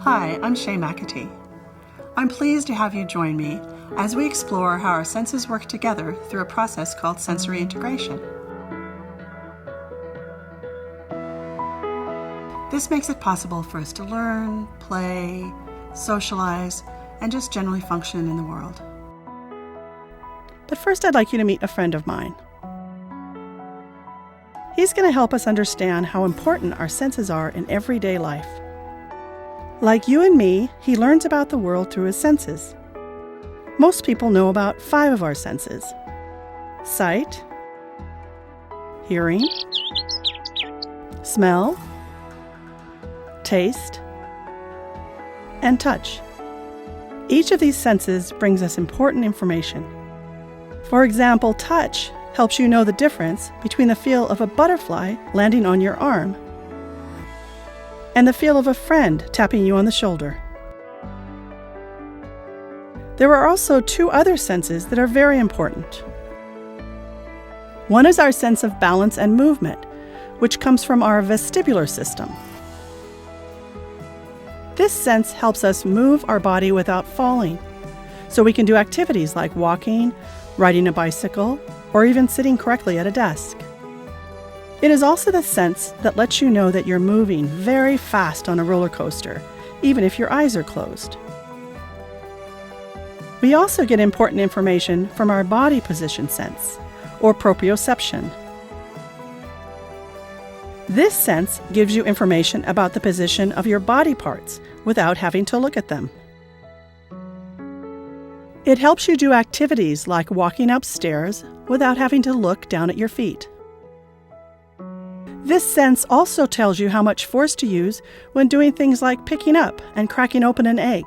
Hi, I'm Shay McAtee. I'm pleased to have you join me as we explore how our senses work together through a process called sensory integration. This makes it possible for us to learn, play, socialize, and just generally function in the world. But first, I'd like you to meet a friend of mine. He's going to help us understand how important our senses are in everyday life. Like you and me, he learns about the world through his senses. Most people know about 5 of our senses: sight, hearing, smell, taste, and touch. Each of these senses brings us important information. For example, touch helps you know the difference between the feel of a butterfly landing on your arm and the feel of a friend tapping you on the shoulder. There are also 2 other senses that are very important. One is our sense of balance and movement, which comes from our vestibular system. This sense helps us move our body without falling, so we can do activities like walking, riding a bicycle, or even sitting correctly at a desk. It is also the sense that lets you know that you're moving very fast on a roller coaster, even if your eyes are closed. We also get important information from our body position sense, or proprioception. This sense gives you information about the position of your body parts without having to look at them. It helps you do activities like walking upstairs without having to look down at your feet. This sense also tells you how much force to use when doing things like picking up and cracking open an egg.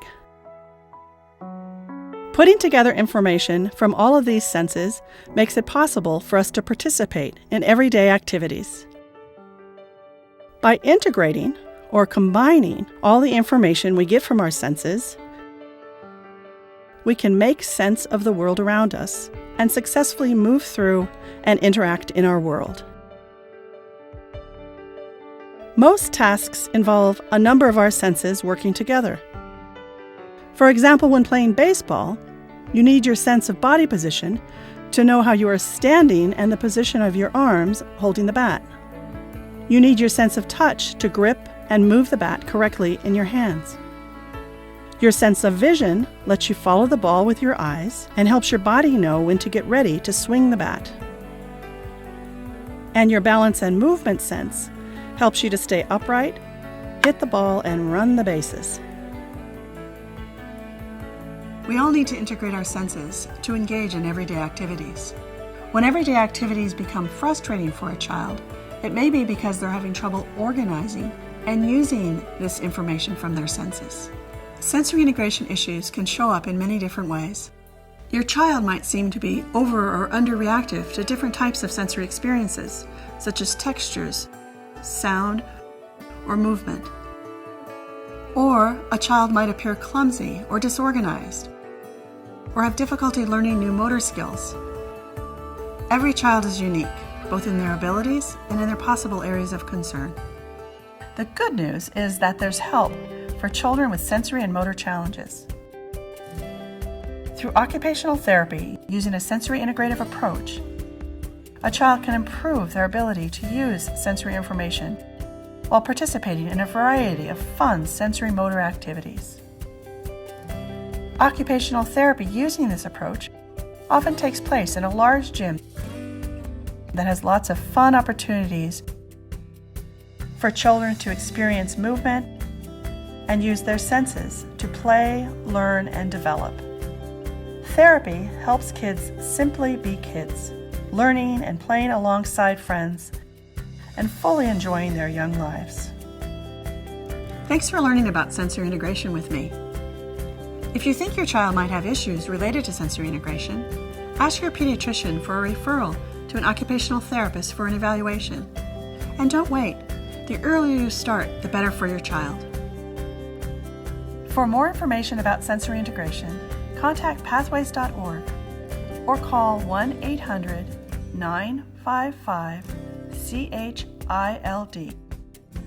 Putting together information from all of these senses makes it possible for us to participate in everyday activities. By integrating or combining all the information we get from our senses, we can make sense of the world around us and successfully move through and interact in our world. Most tasks involve a number of our senses working together. For example, when playing baseball, you need your sense of body position to know how you are standing and the position of your arms holding the bat. You need your sense of touch to grip and move the bat correctly in your hands. Your sense of vision lets you follow the ball with your eyes and helps your body know when to get ready to swing the bat. And your balance and movement sense helps you to stay upright, hit the ball, and run the bases. We all need to integrate our senses to engage in everyday activities. When everyday activities become frustrating for a child, it may be because they're having trouble organizing and using this information from their senses. Sensory integration issues can show up in many different ways. Your child might seem to be over or underreactive to different types of sensory experiences, such as textures, sound, or movement. Or a child might appear clumsy or disorganized, or have difficulty learning new motor skills. Every child is unique, both in their abilities and in their possible areas of concern. The good news is that there's help for children with sensory and motor challenges. Through occupational therapy, using a sensory integrative approach, a child can improve their ability to use sensory information while participating in a variety of fun sensory motor activities. Occupational therapy using this approach often takes place in a large gym that has lots of fun opportunities for children to experience movement and use their senses to play, learn, and develop. Therapy helps kids simply be kids, learning and playing alongside friends, and fully enjoying their young lives. Thanks for learning about sensory integration with me. If you think your child might have issues related to sensory integration, ask your pediatrician for a referral to an occupational therapist for an evaluation. And don't wait. The earlier you start, the better for your child. For more information about sensory integration, contact pathways.org or call 1-800-955-CHILD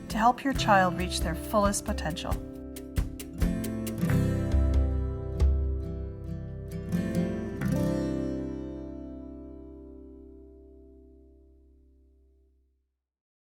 to help your child reach their fullest potential.